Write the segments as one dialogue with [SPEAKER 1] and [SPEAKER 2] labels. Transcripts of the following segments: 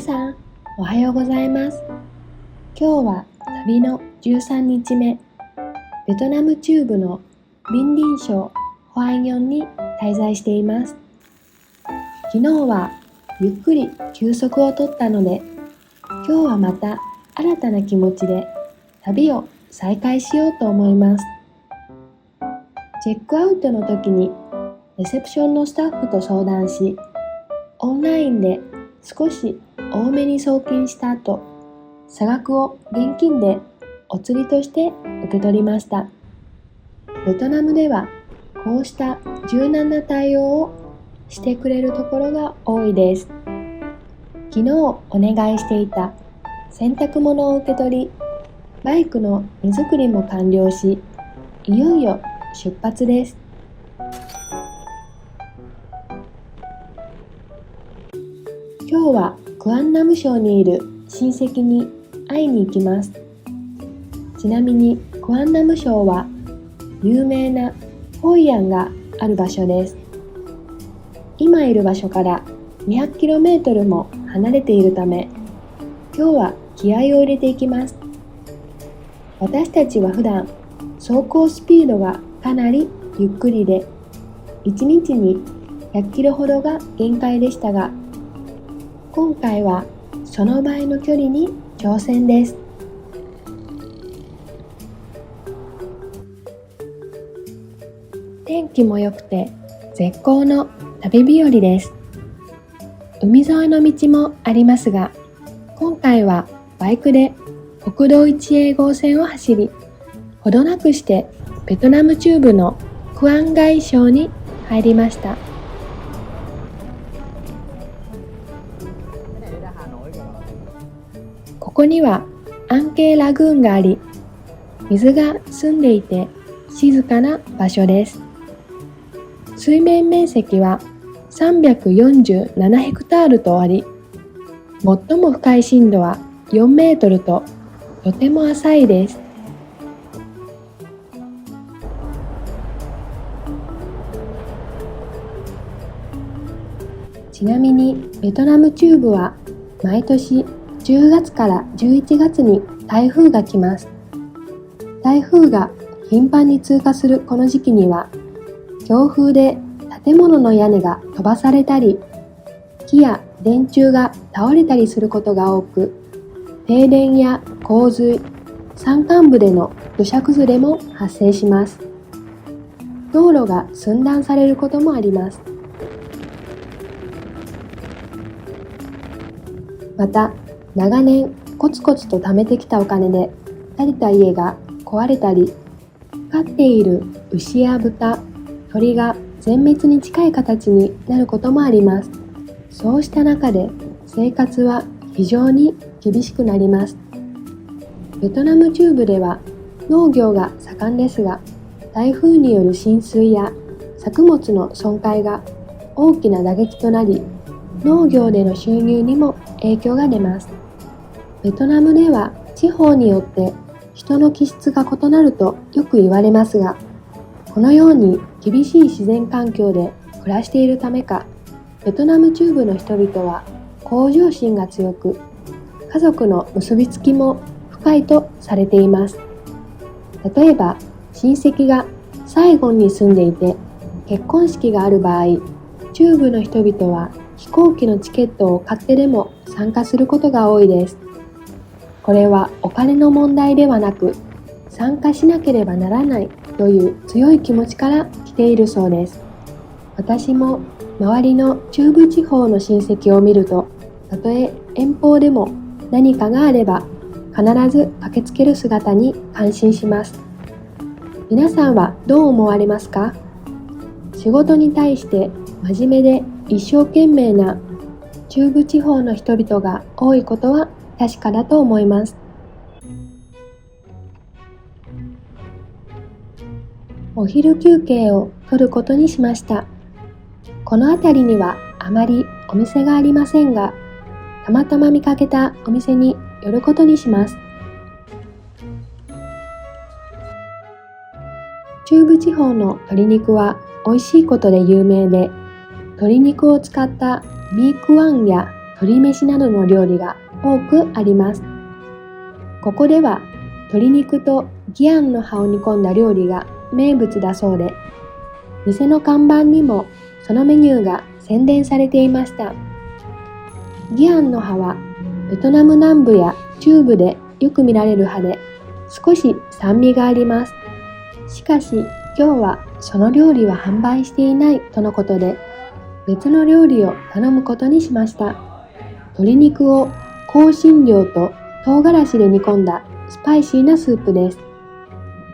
[SPEAKER 1] 皆さん、おはようございます。今日は旅の13日目、ベトナム中部のビンディン省ホアイニョンに滞在しています。昨日はゆっくり休息をとったので、今日はまた新たな気持ちで旅を再開しようと思います。チェックアウトの時にレセプションのスタッフと相談し、オンラインで少し多めに送金した後、差額を現金でお釣りとして受け取りました。ベトナムではこうした柔軟な対応をしてくれるところが多いです。昨日お願いしていた洗濯物を受け取り、バイクの荷造りも完了し、いよいよ出発です。今日はクアンナム省にいる親戚に会いに行きます。ちなみにクアンナム省は有名なホイアンがある場所です。今いる場所から 200km も離れているため、今日は気合を入れていきます。私たちは普段走行スピードがかなりゆっくりで、1日に100キロほどが限界でしたが、今回はその倍の距離に挑戦です。天気も良くて絶好の旅日和です。海沿いの道もありますが、今回はバイクで国道1号線を走り、ほどなくしてベトナム中部のクアンガイ省に入りました。ここにはアンケーラグーンがあり、水が澄んでいて静かな場所です。水面面積は347ヘクタールとあり、最も深い深度は4メートルととても浅いです。ちなみにベトナム中部は毎年10月から11月に台風が来ます。台風が頻繁に通過するこの時期には、強風で建物の屋根が飛ばされたり、木や電柱が倒れたりすることが多く、停電や洪水、山間部での土砂崩れも発生します。道路が寸断されることもあります。また、長年コツコツと貯めてきたお金で建てた家が壊れたり、飼っている牛や豚、鳥が全滅に近い形になることもあります。そうした中で生活は非常に厳しくなります。ベトナム中部では農業が盛んですが、台風による浸水や作物の損壊が大きな打撃となり、農業での収入にも影響が出ます。ベトナムでは地方によって人の気質が異なるとよく言われますが、このように厳しい自然環境で暮らしているためか、ベトナム中部の人々は向上心が強く、家族の結びつきも深いとされています。例えば、親戚がサイゴンに住んでいて結婚式がある場合、中部の人々は飛行機のチケットを買ってでも参加することが多いです。これはお金の問題ではなく、参加しなければならないという強い気持ちから来ているそうです。私も周りの中部地方の親戚を見ると、たとえ遠方でも何かがあれば必ず駆けつける姿に感心します。皆さんはどう思われますか？仕事に対して真面目で一生懸命な中部地方の人々が多いことは確かだと思います。お昼休憩を取ることにしました。この辺りにはあまりお店がありませんが、たまたま見かけたお店に寄ることにします。中部地方の鶏肉は美味しいことで有名で、鶏肉を使ったミークワンや鶏飯などの料理が多くあります。ここでは鶏肉とギアンの葉を煮込んだ料理が名物だそうで、店の看板にもそのメニューが宣伝されていました。ギアンの葉はベトナム南部や中部でよく見られる葉で、少し酸味があります。しかし今日はその料理は販売していないとのことで、別の料理を頼むことにしました。鶏肉を香辛料と唐辛子で煮込んだスパイシーなスープです。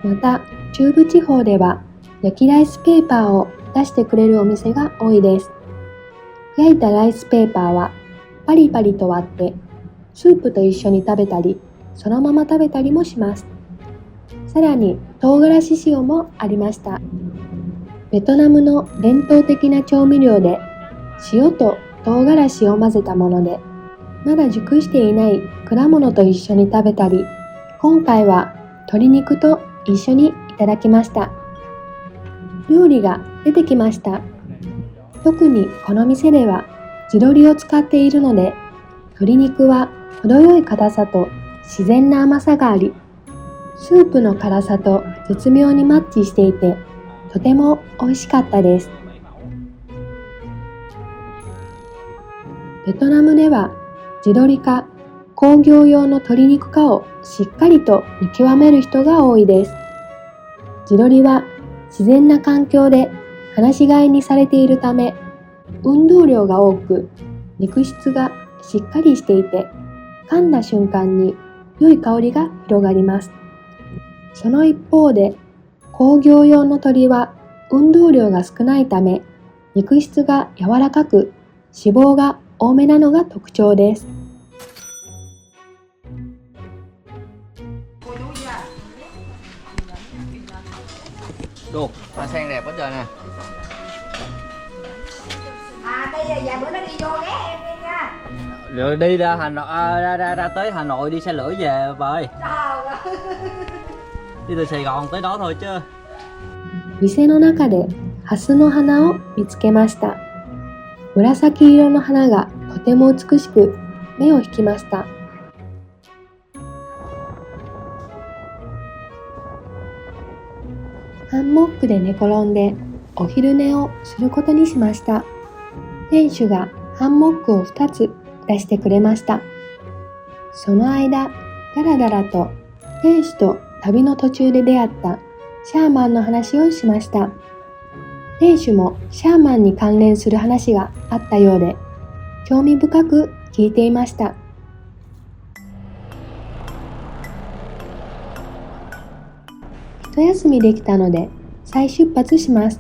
[SPEAKER 1] また中部地方では焼きライスペーパーを出してくれるお店が多いです。焼いたライスペーパーはパリパリと割ってスープと一緒に食べたり、そのまま食べたりもします。さらに唐辛子塩もありました。ベトナムの伝統的な調味料で、塩と唐辛子を混ぜたもので、まだ熟していない果物と一緒に食べたり、今回は鶏肉と一緒にいただきました。料理が出てきました。特にこの店では地鶏を使っているので、鶏肉は程よい硬さと自然な甘さがあり、スープの辛さと絶妙にマッチしていて、とても美味しかったです。ベトナムでは地鶏か工業用の鶏肉かをしっかりと見極める人が多いです。地鶏は自然な環境で放し飼いにされているため、運動量が多く、肉質がしっかりしていて、噛んだ瞬間に良い香りが広がります。その一方で、工業用の鶏は運動量が少ないため、肉質が柔らかく、脂肪が多めなのが特徴です。
[SPEAKER 2] Đồ, hoa sen đẹp quá trời nè.
[SPEAKER 3] Bây giờ vài bữa nó đi vô ghé em đi nha.
[SPEAKER 2] Rồi đi ra Hà Nội, ra tới Hà Nội đi xe lửa về bà ơi. Đi từ Sài Gòn tới đó thôi chứ.
[SPEAKER 1] 店の中でハスの花を見つけました。紫色の花がとても美しく目を引きました。ハンモックで寝転んでお昼寝をすることにしました。店主がハンモックを2つ出してくれました。その間、だらだらと店主と旅の途中で出会ったシャーマンの話をしました。店主もシャーマンに関連する話があったようで、興味深く聞いていました。一休みできたので再出発します。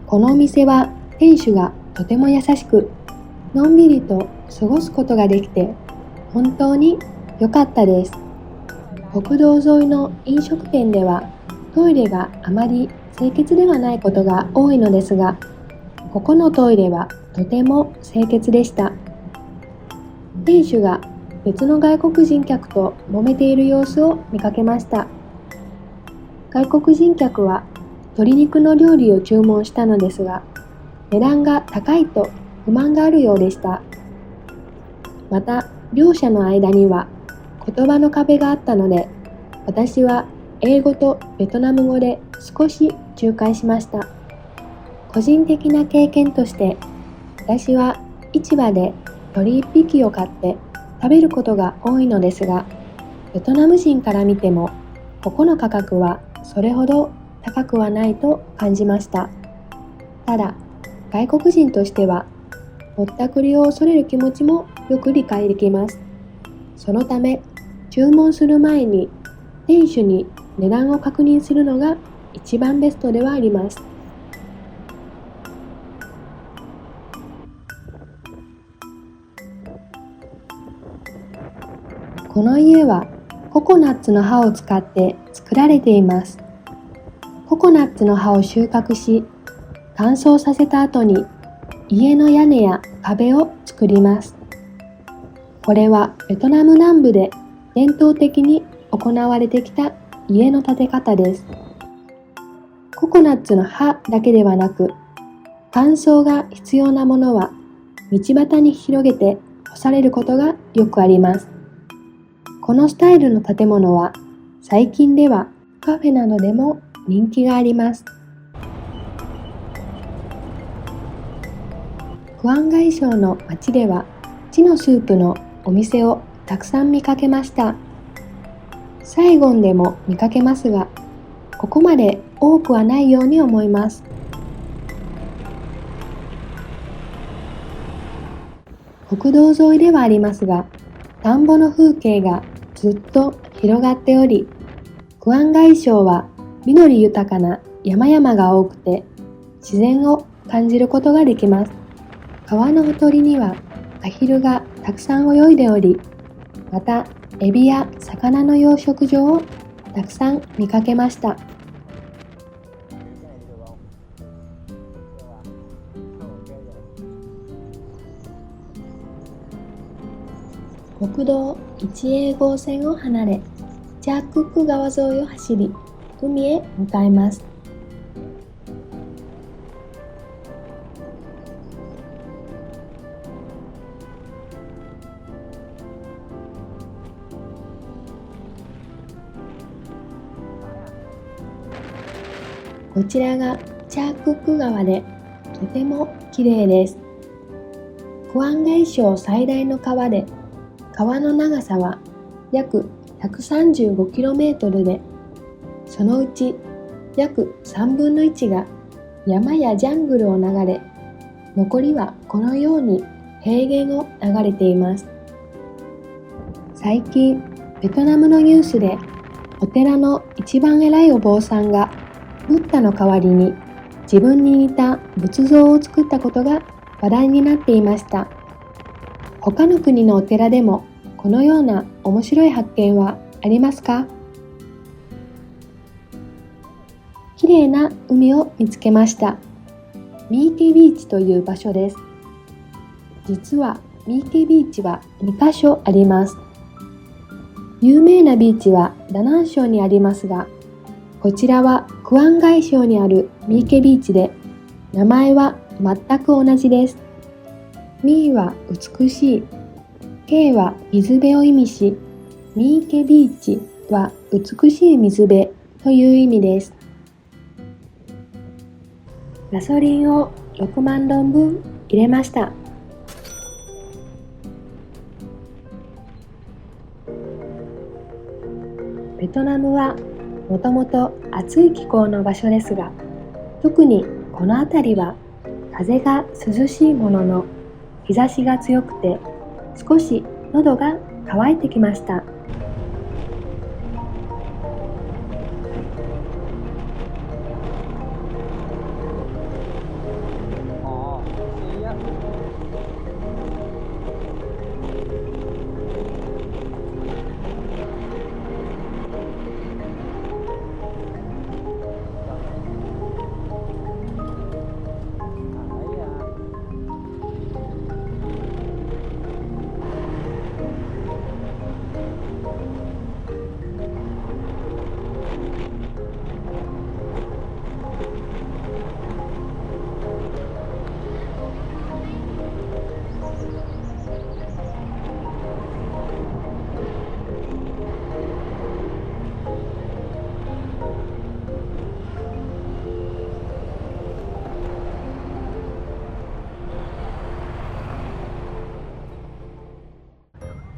[SPEAKER 1] このお店は店主がとても優しく、のんびりと過ごすことができて本当に良かったです。国道沿いの飲食店ではトイレがあまり清潔ではないことが多いのですが、ここのトイレはとても清潔でした。店主が別の外国人客と揉めている様子を見かけました。外国人客は鶏肉の料理を注文したのですが、値段が高いと不満があるようでした。また、両者の間には言葉の壁があったので、私は英語とベトナム語で少し仲介しました。個人的な経験として、私は市場で鶏1匹を買って食べることが多いのですが、ベトナム人から見ても、ここの価格はそれほど高くはないと感じました。ただ、外国人としては、ぼったくりを恐れる気持ちもよく理解できます。そのため、注文する前に店主に値段を確認するのが一番ベストではあります。この家はココナッツの葉を使って作られています。ココナッツの葉を収穫し、乾燥させた後に家の屋根や壁を作ります。これはベトナム南部で伝統的に行われてきた家の建て方です。ココナッツの葉だけではなく、乾燥が必要なものは道端に広げて干干されることがよくあります。このスタイルの建物は最近ではカフェなどでも人気があります。クアンガイ省の町では地のスープのお店をたくさん見かけました。サイゴンでも見かけますが、ここまで多くはないように思います。国道沿いではありますが、田んぼの風景がずっと広がっており、クアンガイ省は緑豊かな山々が多くて、自然を感じることができます。川のほとりにはアヒルがたくさん泳いでおり、またエビや魚の養殖場をたくさん見かけました。国道1A号線を離れ、チャークック川沿いを走り、海へ向かいます。こちらがチャークック川でとても綺麗です。クアンガイ省最大の川で、川の長さは約 135km で、そのうち約3分の1が山やジャングルを流れ、残りはこのように平原を流れています。最近、ベトナムのニュースでお寺の一番偉いお坊さんがブッダの代わりに自分に似た仏像を作ったことが話題になっていました。他の国のお寺でもこのような面白い発見はありますか？綺麗な海を見つけました。ミーケビーチという場所です。実はミーケビーチは2カ所あります。有名なビーチはダナン省にありますが、こちらはクアンガイ省にあるミーケビーチで、名前は全く同じです。ミーは美しい、ケは水辺を意味し、ミーケビーチは美しい水辺という意味です。ガソリンを6万ドン分入れました。ベトナムはもともと暑い気候の場所ですが、特にこの辺りは風が涼しいものの日差しが強くて少し喉が渇いてきました。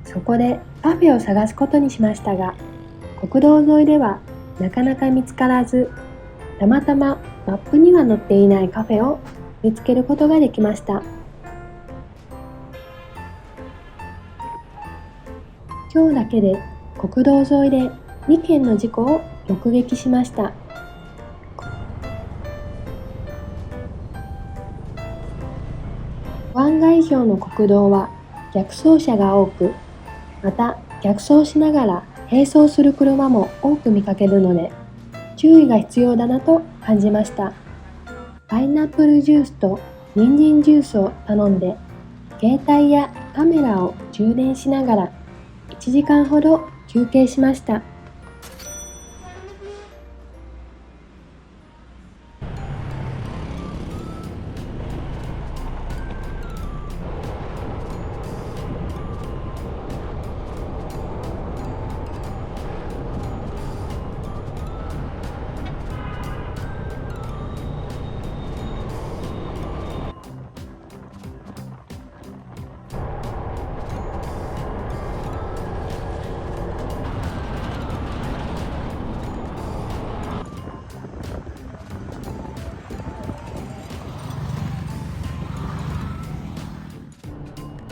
[SPEAKER 1] そこでカフェを探すことにしましたが、国道沿いではなかなか見つからず、たまたまマップには載っていないカフェを見つけることができました。今日だけで国道沿いで2件の事故を目撃しました。湾岸省の国道は逆走車が多く、また逆走しながら並走する車も多く見かけるので、注意が必要だなと感じました。パイナップルジュースと人参ジュースを頼んで、携帯やカメラを充電しながら1時間ほど休憩しました。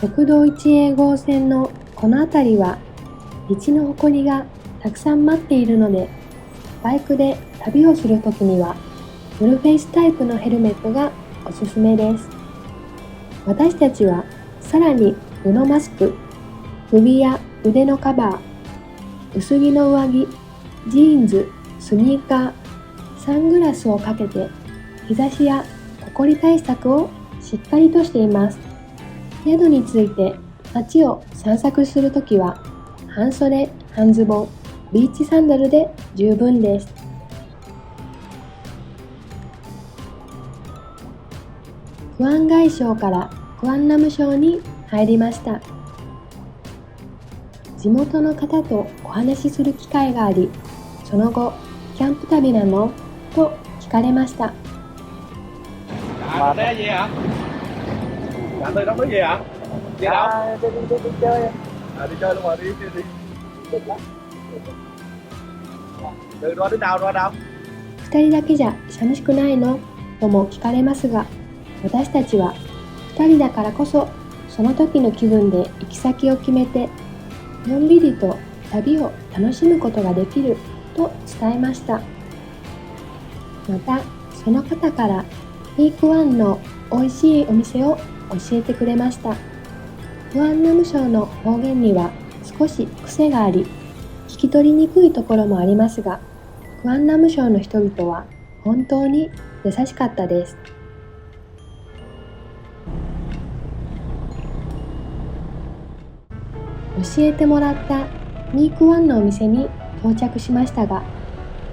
[SPEAKER 1] 国道1A 号線のこの辺りは道のほこりがたくさん待っているので、バイクで旅をするときにはフルフェイスタイプのヘルメットがおすすめです。私たちはさらに布マスク、首や腕のカバー、薄着の上着、ジーンズ、スニーカー、サングラスをかけて日差しやほこり対策をしっかりとしています。宿について街を散策するときは半袖、半ズボン、ビーチサンダルで十分です。クアンガイ省からクアンナム省に入りました。地元の方とお話しする機会があり、その後、キャンプ旅なのと聞かれました。
[SPEAKER 4] Dạ, đây gì hả? Dạ, tôi đâu có gì hả? Đi đâu? Đi chơi. À, đi chơi luôn rồi, đi. Từ đó đến đâu, ra đâu?
[SPEAKER 1] 2人だけじゃ寂しくないのとも聞かれますが、私たちは2人だからこそその時の気分で行き先を決めてのんびりと旅を楽しむことができると伝えました。またその方からミークワンの美味しいお店を教えてくれました。クアンナム省の方言には少し癖があり、聞き取りにくいところもありますが、クアンナム省の人々は本当に優しかったです。教えてもらったミークワンのお店に到着しましたが、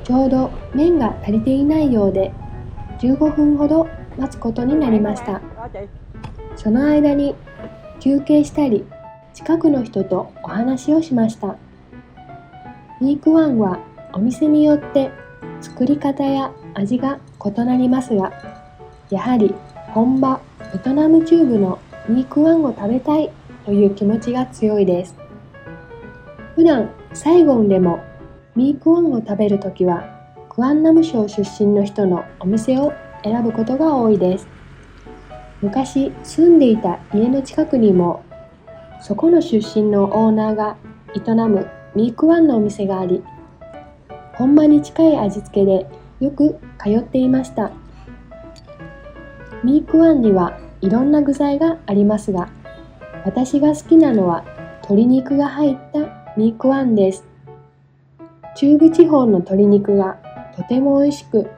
[SPEAKER 1] ちょうど麺が足りていないようで15分ほど待つことになりました。その間に休憩したり近くの人とお話をしました。ミークワンはお店によって作り方や味が異なりますが、やはり本場ベトナム中部のミークワンを食べたいという気持ちが強いです。普段サイゴンでもミークワンを食べるときはクアンナム省出身の人のお店を選ぶことが多いです。昔住んでいた家の近くにもそこの出身のオーナーが営むミークワンのお店があり、本場に近い味付けでよく通っていました。ミークワンにはいろんな具材がありますが、私が好きなのは鶏肉が入ったミークワンです。中部地方の鶏肉がとても美味しく、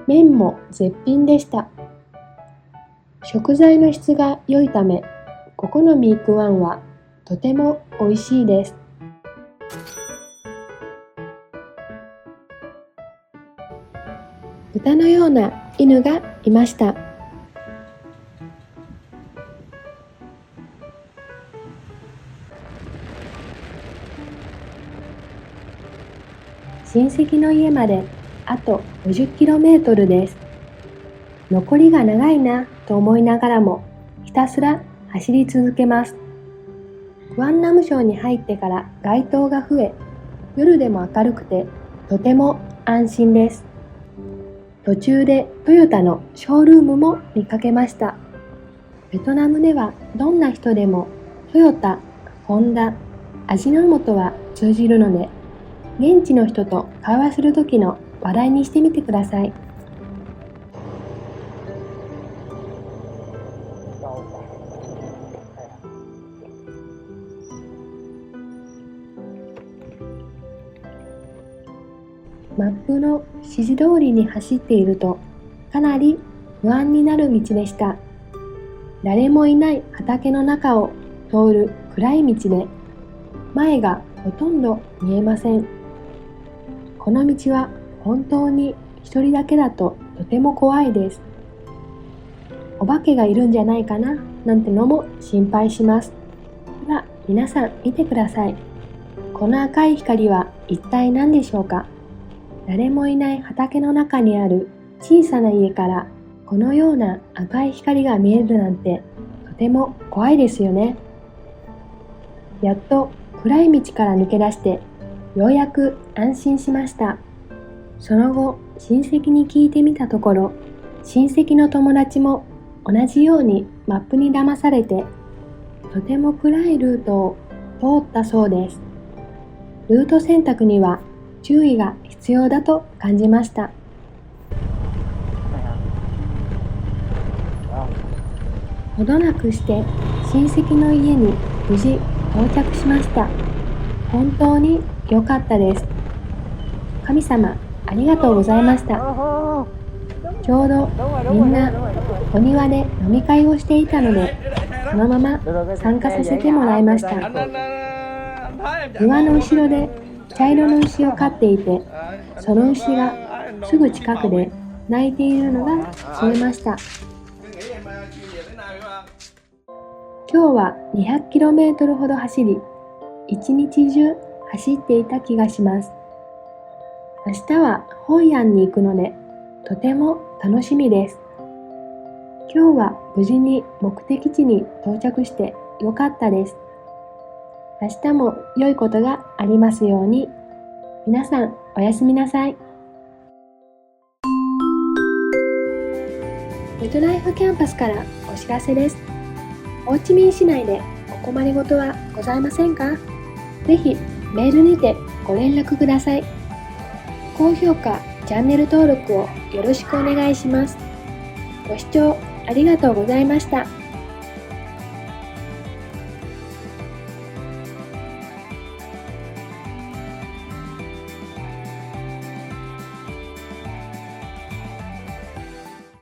[SPEAKER 1] 麺も絶品でした。食材の質が良いため、ここのミークワンはとても美味しいです。豚のような犬がいました。親戚の家まであと 50km です。残りが長いなと思いながらもひたすら走り続けます。クアンナム省に入ってから街灯が増え、夜でも明るくてとても安心です。途中でトヨタのショールームも見かけました。ベトナムではどんな人でもトヨタ、ホンダ、味の素は通じるので、現地の人と会話するときの話題にしてみてください。マップの指示通りに走っているとかなり不安になる道でした。誰もいない畑の中を通る暗い道で前がほとんど見えません。この道は本当に一人だけだととても怖いです。お化けがいるんじゃないかななんてのも心配します。では皆さん見てください。この赤い光は一体何でしょうか？誰もいない畑の中にある小さな家からこのような赤い光が見えるなんてとても怖いですよね。やっと暗い道から抜け出してようやく安心しました。その後親戚に聞いてみたところ、親戚の友達も同じようにマップに騙されてとても暗いルートを通ったそうです。ルート選択には注意が必要だと感じました。ほどなくして親戚の家に無事到着しました。本当に良かったです。神様、ありがとうございました。ちょうどみんなお庭で飲み会をしていたので、そのまま参加させてもらいました。庭の後ろで茶色の牛を飼っていて、その牛がすぐ近くで鳴いているのが知れました。今日は 200km ほど走り、一日中走っていた気がします。明日はホイアンに行くので、とても楽しみです。今日は無事に目的地に到着してよかったです。明日も良いことがありますように。皆さんおやすみなさい。メトライフキャンパスからお知らせです。ホーチミン市内でお困りごとはございませんか？ぜひメールにてご連絡ください。高評価、チャンネル登録をよろしくお願いします。ご視聴ありがとうございました。